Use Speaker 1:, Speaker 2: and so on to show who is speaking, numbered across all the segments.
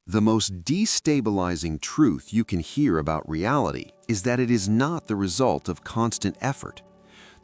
Speaker 1: The most destabilizing truth you can hear about reality is that it is not the result of constant effort.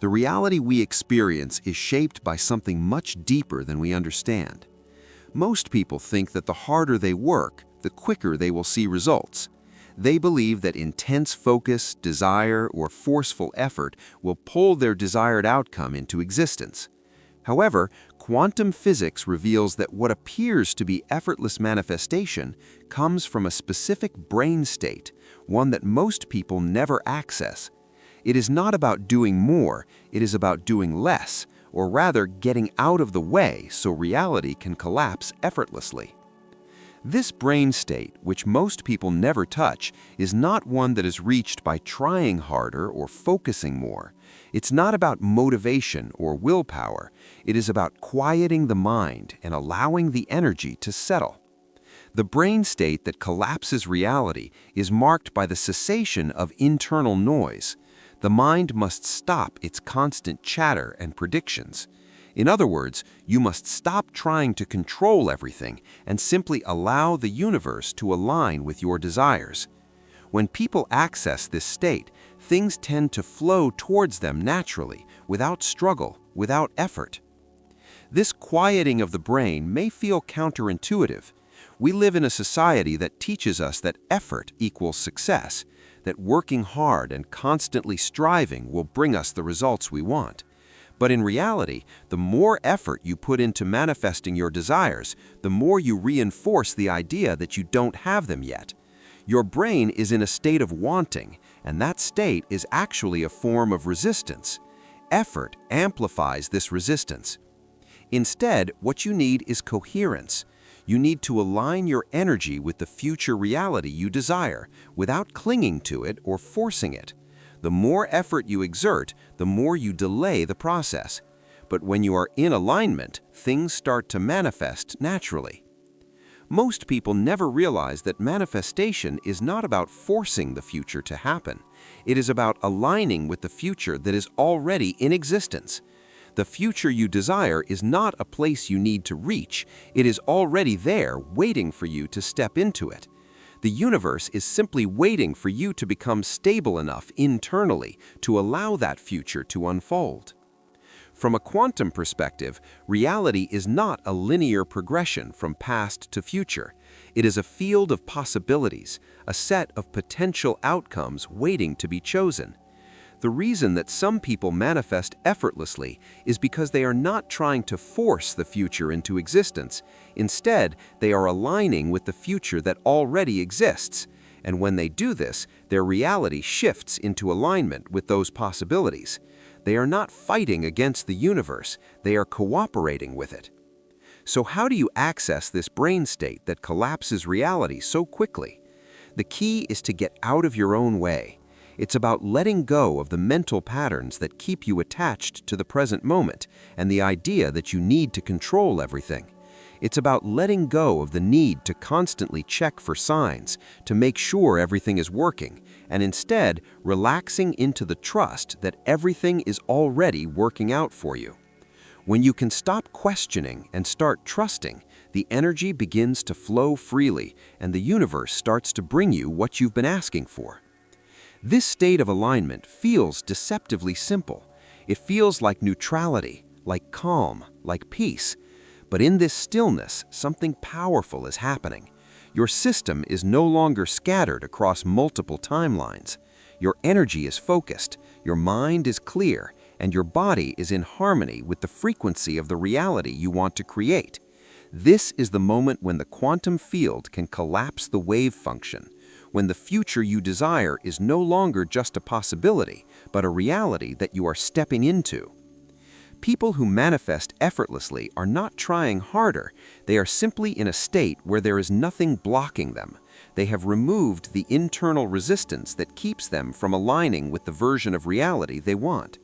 Speaker 1: The reality we experience is shaped by something much deeper than we understand. Most people think that the harder they work, the quicker they will see results. They believe that intense focus, desire, or forceful effort will pull their desired outcome into existence. However, quantum physics reveals that what appears to be effortless manifestation comes from a specific brain state, one that most people never access. It is not about doing more, it is about doing less, or rather getting out of the way so reality can collapse effortlessly. This brain state, which most people never touch, is not one that is reached by trying harder or focusing more. It's not about motivation or willpower. It is about quieting the mind and allowing the energy to settle. The brain state that collapses reality is marked by the cessation of internal noise. The mind must stop its constant chatter and predictions. In other words, you must stop trying to control everything and simply allow the universe to align with your desires. When people access this state, things tend to flow towards them naturally, without struggle, without effort. This quieting of the brain may feel counterintuitive. We live in a society that teaches us that effort equals success, that working hard and constantly striving will bring us the results we want. But in reality, the more effort you put into manifesting your desires, the more you reinforce the idea that you don't have them yet. Your brain is in a state of wanting, and that state is actually a form of resistance. Effort amplifies this resistance. Instead, what you need is coherence. You need to align your energy with the future reality you desire, without clinging to it or forcing it. The more effort you exert, the more you delay the process. But when you are in alignment, things start to manifest naturally. Most people never realize that manifestation is not about forcing the future to happen. It is about aligning with the future that is already in existence. The future you desire is not a place you need to reach. It is already there, waiting for you to step into it. The universe is simply waiting for you to become stable enough internally to allow that future to unfold. From a quantum perspective, reality is not a linear progression from past to future. It is a field of possibilities, a set of potential outcomes waiting to be chosen. The reason that some people manifest effortlessly is because they are not trying to force the future into existence. Instead, they are aligning with the future that already exists. And when they do this, their reality shifts into alignment with those possibilities. They are not fighting against the universe, they are cooperating with it. So how do you access this brain state that collapses reality so quickly? The key is to get out of your own way. It's about letting go of the mental patterns that keep you attached to the present moment and the idea that you need to control everything. It's about letting go of the need to constantly check for signs, to make sure everything is working, and instead relaxing into the trust that everything is already working out for you. When you can stop questioning and start trusting, the energy begins to flow freely and the universe starts to bring you what you've been asking for. This state of alignment feels deceptively simple. It feels like neutrality, like calm, like peace. But in this stillness, something powerful is happening. Your system is no longer scattered across multiple timelines. Your energy is focused, your mind is clear, and your body is in harmony with the frequency of the reality you want to create. This is the moment when the quantum field can collapse the wave function, when the future you desire is no longer just a possibility, but a reality that you are stepping into. People who manifest effortlessly are not trying harder. They are simply in a state where there is nothing blocking them. They have removed the internal resistance that keeps them from aligning with the version of reality they want.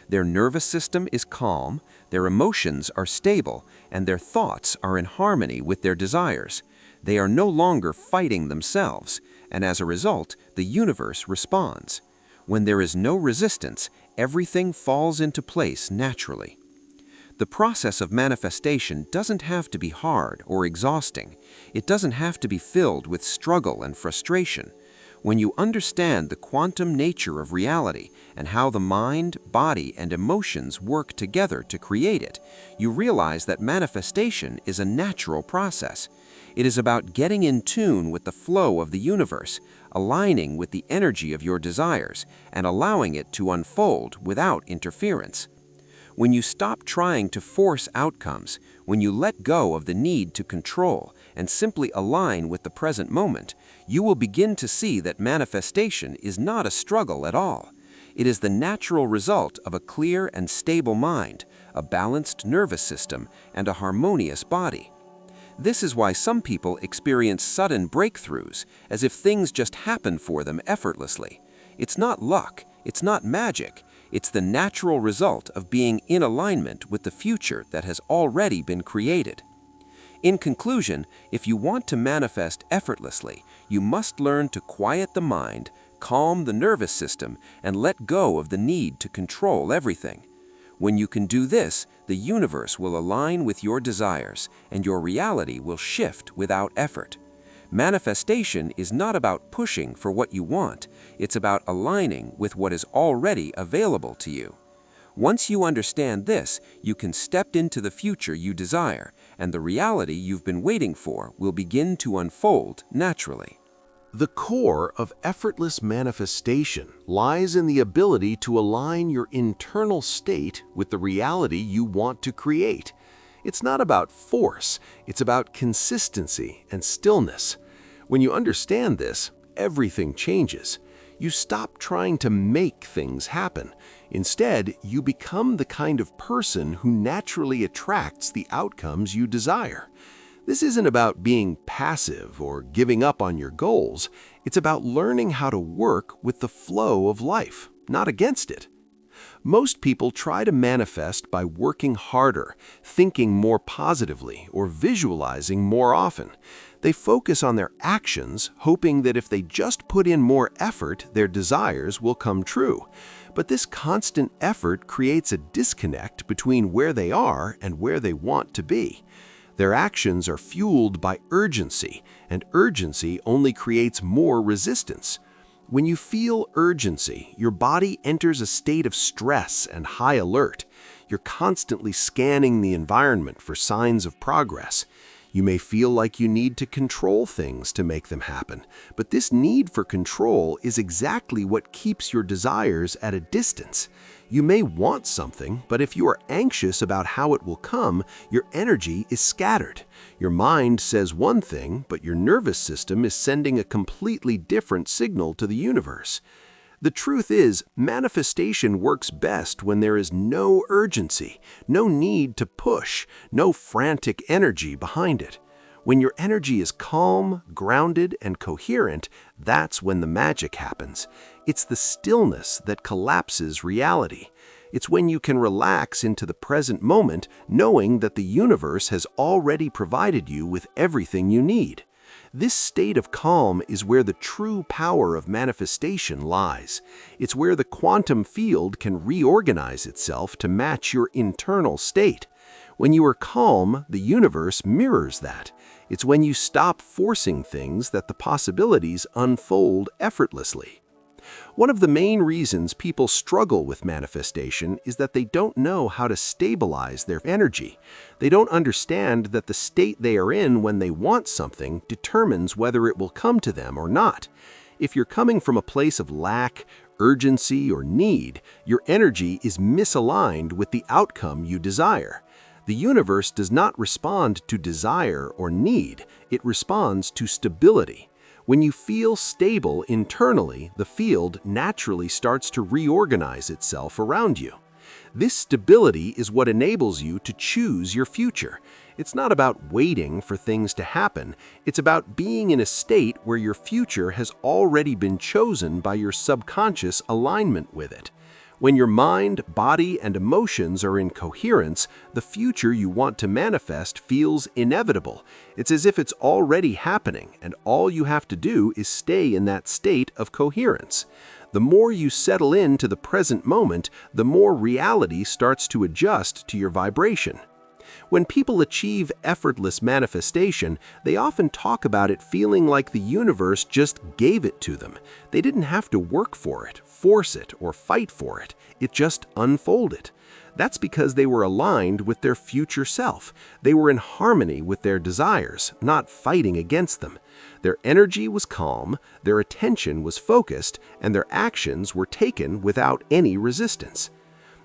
Speaker 1: Their nervous system is calm, their emotions are stable, and their thoughts are in harmony with their desires. They are no longer fighting themselves, and as a result, the universe responds. When there is no resistance, everything falls into place naturally. The process of manifestation doesn't have to be hard or exhausting. It doesn't have to be filled with struggle and frustration. When you understand the quantum nature of reality and how the mind, body, and emotions work together to create it, you realize that manifestation is a natural process. It is about getting in tune with the flow of the universe, aligning with the energy of your desires, and allowing it to unfold without interference. When you stop trying to force outcomes, when you let go of the need to control and simply align with the present moment, you will begin to see that manifestation is not a struggle at all. It is the natural result of a clear and stable mind, a balanced nervous system, and a harmonious body. This is why some people experience sudden breakthroughs, as if things just happen for them effortlessly. It's not luck, it's not magic. It's the natural result of being in alignment with the future that has already been created. In conclusion, if you want to manifest effortlessly, you must learn to quiet the mind, calm the nervous system, and let go of the need to control everything. When you can do this, the universe will align with your desires, and your reality will shift without effort. Manifestation is not about pushing for what you want, it's about aligning with what is already available to you. Once you understand this, you can step into the future you desire, and the reality you've been waiting for will begin to unfold naturally.
Speaker 2: The core of effortless manifestation lies in the ability to align your internal state with the reality you want to create. It's not about force, it's about consistency and stillness. When you understand this, everything changes. You stop trying to make things happen. Instead, you become the kind of person who naturally attracts the outcomes you desire. This isn't about being passive or giving up on your goals. It's about learning how to work with the flow of life, not against it. Most people try to manifest by working harder, thinking more positively, or visualizing more often. They focus on their actions, hoping that if they just put in more effort, their desires will come true. But this constant effort creates a disconnect between where they are and where they want to be. Their actions are fueled by urgency, and urgency only creates more resistance. When you feel urgency, your body enters a state of stress and high alert. You're constantly scanning the environment for signs of progress. You may feel like you need to control things to make them happen, but this need for control is exactly what keeps your desires at a distance. You may want something, but if you are anxious about how it will come, your energy is scattered. Your mind says one thing, but your nervous system is sending a completely different signal to the universe. The truth is, manifestation works best when there is no urgency, no need to push, no frantic energy behind it. When your energy is calm, grounded, and coherent, that's when the magic happens. It's the stillness that collapses reality. It's when you can relax into the present moment, knowing that the universe has already provided you with everything you need. This state of calm is where the true power of manifestation lies. It's where the quantum field can reorganize itself to match your internal state. When you are calm, the universe mirrors that. It's when you stop forcing things that the possibilities unfold effortlessly. One of the main reasons people struggle with manifestation is that they don't know how to stabilize their energy. They don't understand that the state they are in when they want something determines whether it will come to them or not. If you're coming from a place of lack, urgency, or need, your energy is misaligned with the outcome you desire. The universe does not respond to desire or need, it responds to stability. When you feel stable internally, the field naturally starts to reorganize itself around you. This stability is what enables you to choose your future. It's not about waiting for things to happen. It's about being in a state where your future has already been chosen by your subconscious alignment with it. When your mind, body, and emotions are in coherence, the future you want to manifest feels inevitable. It's as if it's already happening, and all you have to do is stay in that state of coherence. The more you settle into the present moment, the more reality starts to adjust to your vibration. When people achieve effortless manifestation, they often talk about it feeling like the universe just gave it to them. They didn't have to work for it, force it, or fight for it. It just unfolded. That's because they were aligned with their future self. They were in harmony with their desires, not fighting against them. Their energy was calm, their attention was focused, and their actions were taken without any resistance.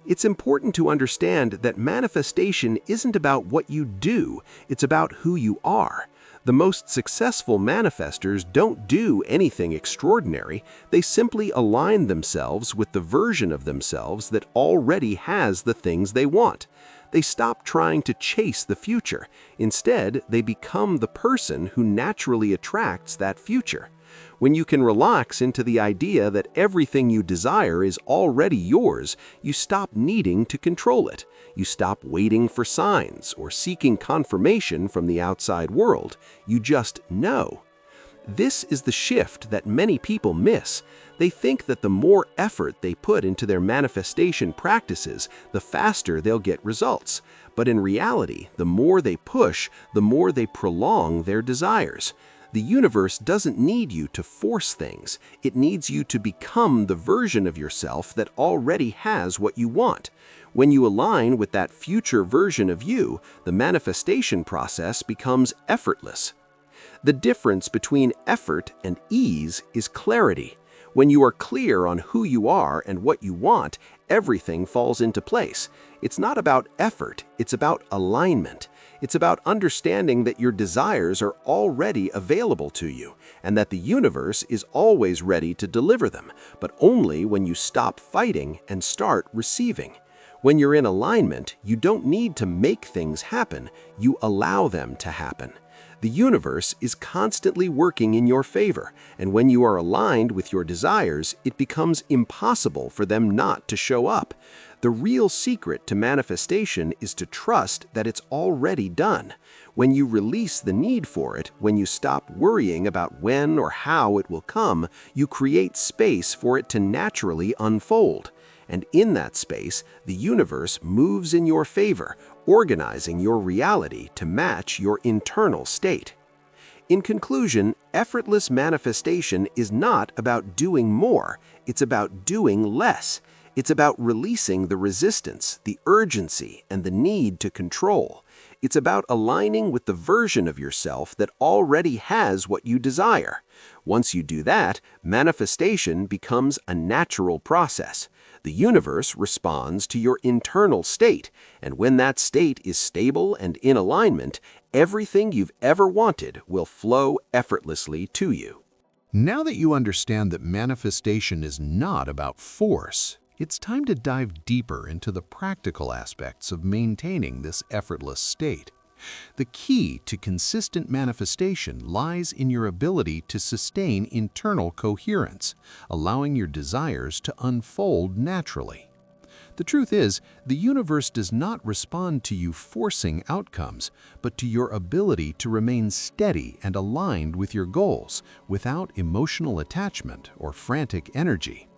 Speaker 2: It's important to understand that manifestation isn't about what you do, it's about who you are. The most successful manifestors don't do anything extraordinary, they simply align themselves with the version of themselves that already has the things they want. They stop trying to chase the future. Instead, they become the person who naturally attracts that future. When you can relax into the idea that everything you desire is already yours, you stop needing to control it. You stop waiting for signs or seeking confirmation from the outside world. You just know. This is the shift that many people miss. They think that the more effort they put into their manifestation practices, the faster they'll get results. But in reality, the more they push, the more they prolong their desires. The universe doesn't need you to force things. It needs you to become the version of yourself that already has what you want. When you align with that future version of you, the manifestation process becomes effortless. The difference between effort and ease is clarity. When you are clear on who you are and what you want, everything falls into place. It's not about effort, it's about alignment. It's about understanding that your desires are already available to you and that the universe is always ready to deliver them, but only when you stop fighting and start receiving. When you're in alignment, you don't need to make things happen, you allow them to happen. The universe is constantly working in your favor, and when you are aligned with your desires, it becomes impossible for them not to show up. The real secret to manifestation is to trust that it's already done. When you release the need for it, when you stop worrying about when or how it will come, you create space for it to naturally unfold. And in that space, the universe moves in your favor, organizing your reality to match your internal state. In conclusion, effortless manifestation is not about doing more, it's about doing less. It's about releasing the resistance, the urgency, and the need to control. It's about aligning with the version of yourself that already has what you desire. Once you do that, manifestation becomes a natural process. The universe responds to your internal state, and when that state is stable and in alignment, everything you've ever wanted will flow effortlessly to you.
Speaker 1: Now that you understand that manifestation is not about force, it's time to dive deeper into the practical aspects of maintaining this effortless state. The key to consistent manifestation lies in your ability to sustain internal coherence, allowing your desires to unfold naturally. The truth is, the universe does not respond to you forcing outcomes, but to your ability to remain steady and aligned with your goals without emotional attachment or frantic energy.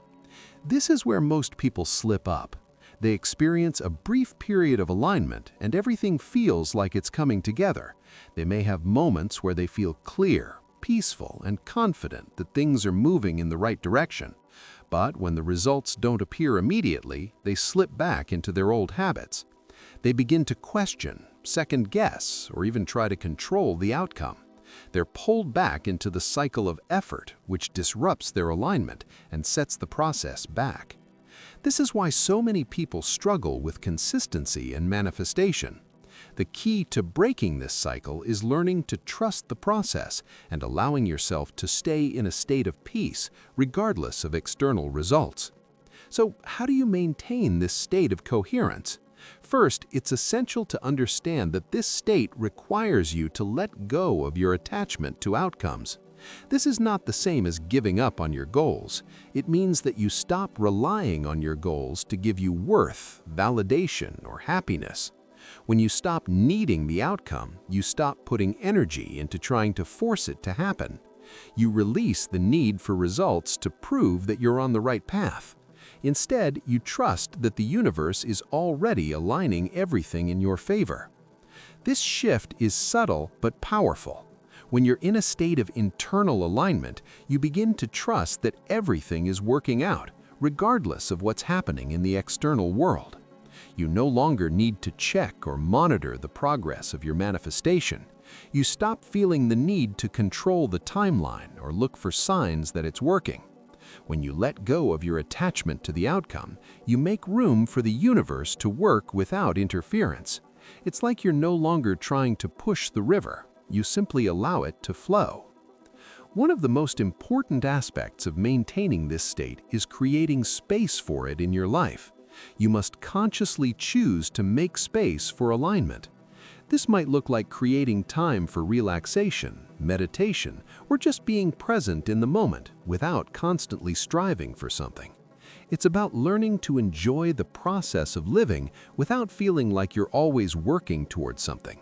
Speaker 1: This is where most people slip up. They experience a brief period of alignment and everything feels like it's coming together. They may have moments where they feel clear, peaceful, and confident that things are moving in the right direction. But when the results don't appear immediately, they slip back into their old habits. They begin to question, second guess, or even try to control the outcome. They're pulled back into the cycle of effort, which disrupts their alignment and sets the process back. This is why so many people struggle with consistency and manifestation. The key to breaking this cycle is learning to trust the process and allowing yourself to stay in a state of peace, regardless of external results. So, how do you maintain this state of coherence? First, it's essential to understand that this state requires you to let go of your attachment to outcomes. This is not the same as giving up on your goals. It means that you stop relying on your goals to give you worth, validation, or happiness. When you stop needing the outcome, you stop putting energy into trying to force it to happen.
Speaker 2: You release the need for results to prove that you're on the right path. Instead, you trust that the universe is already aligning everything in your favor. This shift is subtle but powerful. When you're in a state of internal alignment, you begin to trust that everything is working out, regardless of what's happening in the external world. You no longer need to check or monitor the progress of your manifestation. You stop feeling the need to control the timeline or look for signs that it's working. When you let go of your attachment to the outcome, you make room for the universe to work without interference. It's like you're no longer trying to push the river. You simply allow it to flow. One of the most important aspects of maintaining this state is creating space for it in your life. You must consciously choose to make space for alignment. This might look like creating time for relaxation, meditation, or just being present in the moment without constantly striving for something. It's about learning to enjoy the process of living without feeling like you're always working towards something.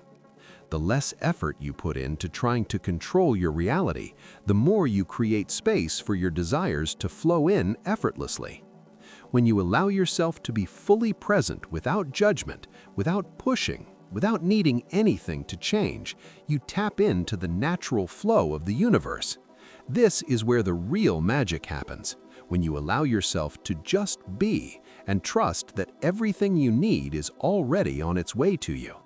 Speaker 2: The less effort you put into trying to control your reality, the more you create space for your desires to flow in effortlessly. When you allow yourself to be fully present without judgment, without pushing, without needing anything to change, you tap into the natural flow of the universe. This is where the real magic happens, when you allow yourself to just be and trust that everything you need is already on its way to you.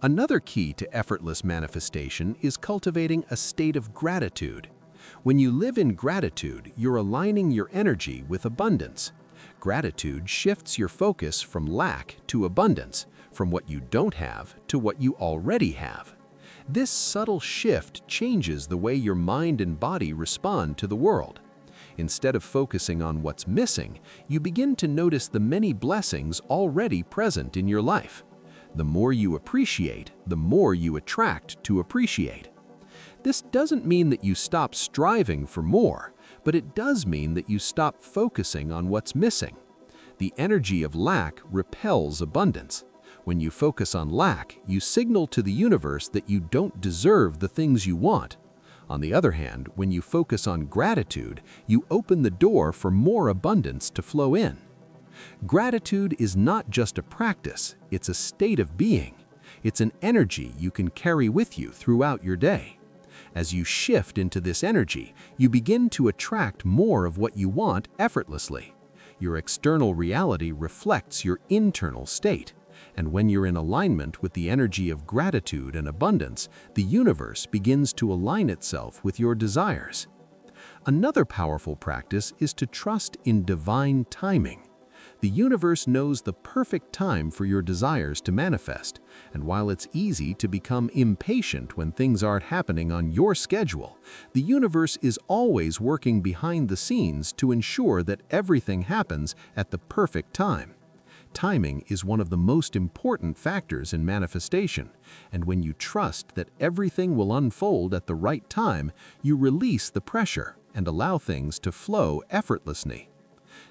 Speaker 2: Another key to effortless manifestation is cultivating a state of gratitude. When you live in gratitude, you're aligning your energy with abundance. Gratitude shifts your focus from lack to abundance, from what you don't have to what you already have. This subtle shift changes the way your mind and body respond to the world. Instead of focusing on what's missing, you begin to notice the many blessings already present in your life. The more you appreciate, the more you attract to appreciate. This doesn't mean that you stop striving for more, but it does mean that you stop focusing on what's missing. The energy of lack repels abundance. When you focus on lack, you signal to the universe that you don't deserve the things you want. On the other hand, when you focus on gratitude, you open the door for more abundance to flow in. Gratitude is not just a practice, it's a state of being. It's an energy you can carry with you throughout your day. As you shift into this energy, you begin to attract more of what you want effortlessly. Your external reality reflects your internal state. And when you're in alignment with the energy of gratitude and abundance, the universe begins to align itself with your desires. Another powerful practice is to trust in divine timing. The universe knows the perfect time for your desires to manifest, and while it's easy to become impatient when things aren't happening on your schedule, the universe is always working behind the scenes to ensure that everything happens at the perfect time. Timing is one of the most important factors in manifestation, and when you trust that everything will unfold at the right time, you release the pressure and allow things to flow effortlessly.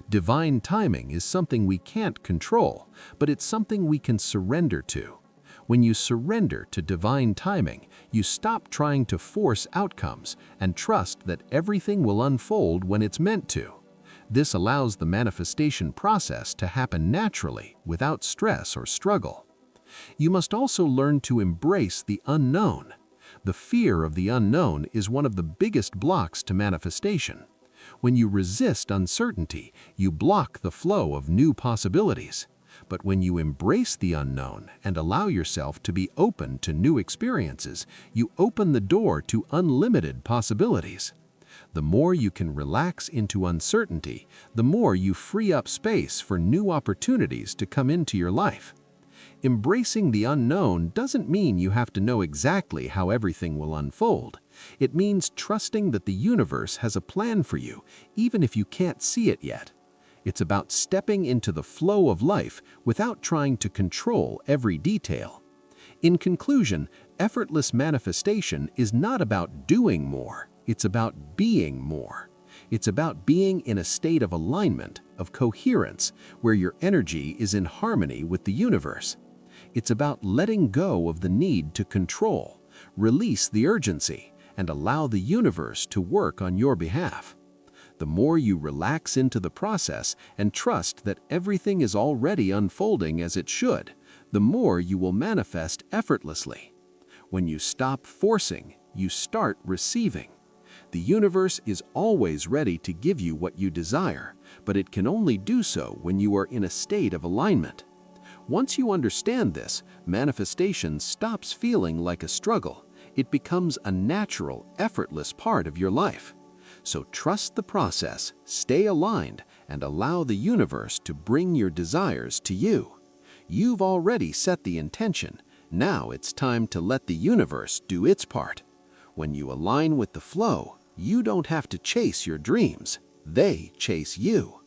Speaker 2: Divine timing is something we can't control, but it's something we can surrender to. When you surrender to divine timing, you stop trying to force outcomes and trust that everything will unfold when it's meant to. This allows the manifestation process to happen naturally, without stress or struggle. You must also learn to embrace the unknown. The fear of the unknown is one of the biggest blocks to manifestation. When you resist uncertainty, you block the flow of new possibilities. But when you embrace the unknown and allow yourself to be open to new experiences, you open the door to unlimited possibilities. The more you can relax into uncertainty, the more you free up space for new opportunities to come into your life. Embracing the unknown doesn't mean you have to know exactly how everything will unfold. It means trusting that the universe has a plan for you, even if you can't see it yet. It's about stepping into the flow of life without trying to control every detail. In conclusion, effortless manifestation is not about doing more, it's about being more. It's about being in a state of alignment, of coherence, where your energy is in harmony with the universe. It's about letting go of the need to control, release the urgency,
Speaker 1: and allow the universe to work on your behalf. The more you relax into the process and trust that everything is already unfolding as it should, the more you will manifest effortlessly. When you stop forcing, you start receiving. The universe is always ready to give you what you desire, but it can only do so when you are in a state of alignment. Once you understand this, manifestation stops feeling like a struggle. It becomes a natural, effortless part of your life. So trust the process, stay aligned, and allow the universe to bring your desires to you. You've already set the intention. Now it's time to let the universe do its part. When you align with the flow, you don't have to chase your dreams. They chase you.